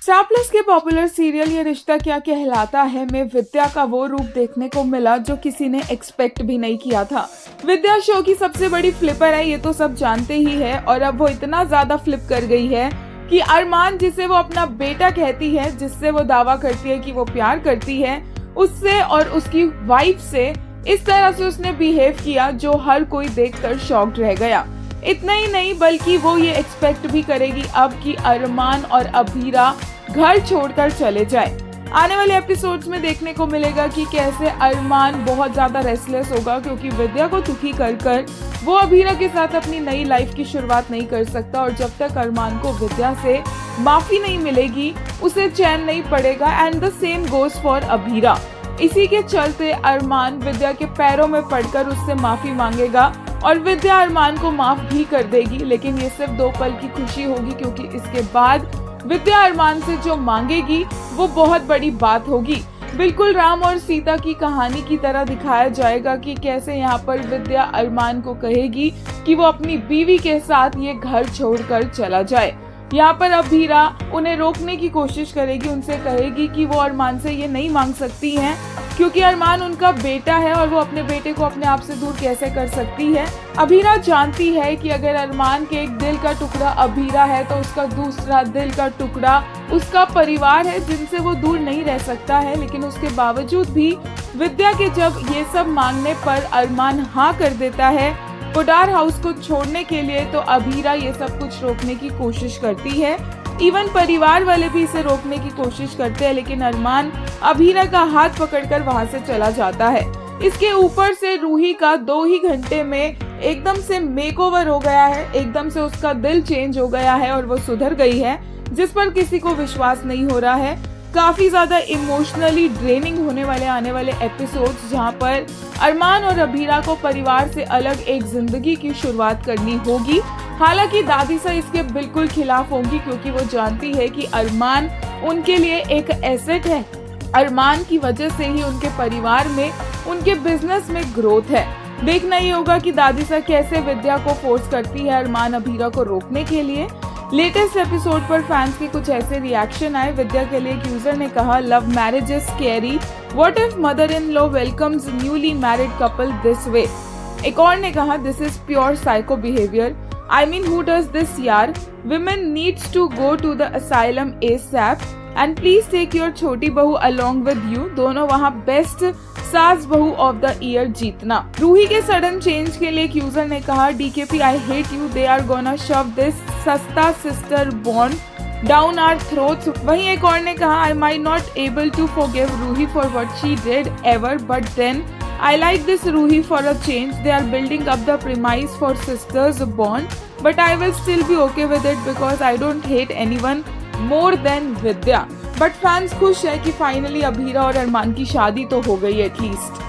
Star plus के popular serial ये रिश्ता क्या कहलाता है में विद्या का वो रूप देखने को मिला जो किसी ने एक्सपेक्ट भी नहीं किया था। विद्या शो की सबसे बड़ी फ्लिपर है, ये तो सब जानते ही है, और अब वो इतना ज्यादा फ्लिप कर गई है कि अरमान, जिसे वो अपना बेटा कहती है, जिससे वो दावा करती है कि वो प्यार करती है, उससे और उसकी वाइफ से इस तरह से उसने बिहेव किया जो हर कोई देखकर शॉक्ड रह गया। इतना ही नहीं बल्कि वो ये एक्सपेक्ट भी करेगी अब कि अरमान और अभीरा घर छोड़कर चले जाए। आने वाले एपिसोड्स में देखने को मिलेगा कि कैसे अरमान बहुत ज्यादा रेस्टलेस होगा क्योंकि विद्या को दुखी कर वो अभीरा के साथ अपनी नई लाइफ की शुरुआत नहीं कर सकता, और जब तक अरमान को विद्या से माफी नहीं मिलेगी उसे चैन नहीं पड़ेगा। And the same goes for Abhira. इसी के चलते अरमान विद्या के पैरों में पड़कर उससे माफी मांगेगा और विद्या अरमान को माफ भी कर देगी, लेकिन ये सिर्फ 2 पल की खुशी होगी क्योंकि इसके बाद विद्या अरमान से जो मांगेगी वो बहुत बड़ी बात होगी। बिल्कुल राम और सीता की कहानी की तरह दिखाया जाएगा कि कैसे यहाँ पर विद्या अरमान को कहेगी कि वो अपनी बीवी के साथ ये घर छोड़कर चला जाए। यहाँ पर अभीरा उन्हें रोकने की कोशिश करेगी, उनसे कहेगी कि वो अरमान से ये नहीं मांग सकती हैं क्योंकि अरमान उनका बेटा है और वो अपने बेटे को अपने आप से दूर कैसे कर सकती है। अभीरा जानती है कि अगर अरमान के एक दिल का टुकड़ा अभीरा है तो उसका दूसरा दिल का टुकड़ा उसका परिवार है जिनसे वो दूर नहीं रह सकता है, लेकिन उसके बावजूद भी विद्या के जब ये सब मांगने पर अरमान हाँ कर देता है पोडार हाउस को छोड़ने के लिए, तो अभीरा ये सब कुछ रोकने की कोशिश करती है। इवन परिवार वाले भी इसे रोकने की कोशिश करते हैं, लेकिन अरमान अभीरा का हाथ पकड़कर वहां से चला जाता है। इसके ऊपर से रूही का 2 ही घंटे में एकदम से मेकओवर हो गया है, एकदम से उसका दिल चेंज हो गया है और वो सुधर गई है, जिस पर किसी को विश्वास नहीं हो रहा है। काफी ज्यादा इमोशनली ड्रेनिंग होने वाले आने वाले एपिसोड्स जहां पर अरमान और अभीरा को परिवार से अलग एक जिंदगी की शुरुआत करनी होगी। हालांकि दादीसा इसके बिल्कुल खिलाफ होंगी क्योंकि वो जानती है कि अरमान उनके लिए एक एसेट है। अरमान की वजह से ही उनके परिवार में, उनके बिजनेस में ग्रोथ है। देखना ही होगा कि दादीसा कैसे विद्या को फोर्स करती है अरमान अभीरा को रोकने के लिए। लेटेस्ट एपिसोड पर फैंस के कुछ ऐसे रिएक्शन आए। विद्या के लिए एक यूजर ने कहा, love marriage is scary, what if mother in law welcomes newly married couple this way. एक और ने कहा, this is pure psycho behaviour, I mean who does this यार, women needs to go to the asylum ASAP and please take your छोटी बहू along with you। दोनों वहाँ best सास बहू ऑफ द ईयर जीतना। रूही के सडन चेंज के लिए एक यूजर ने कहा, DKP I hate you, they are gonna shove this सस्ता sister bond down our throats। वहीं एक और ने कहा, I might not able to forgive Ruhi for what she did ever, but then I like this Ruhi for a change। They are building up the premise for sisters bond, but I will still be okay with it because I don't hate anyone more than Vidya। But fans खुश है कि finally Abhira और अरमान की शादी तो हो गई at least.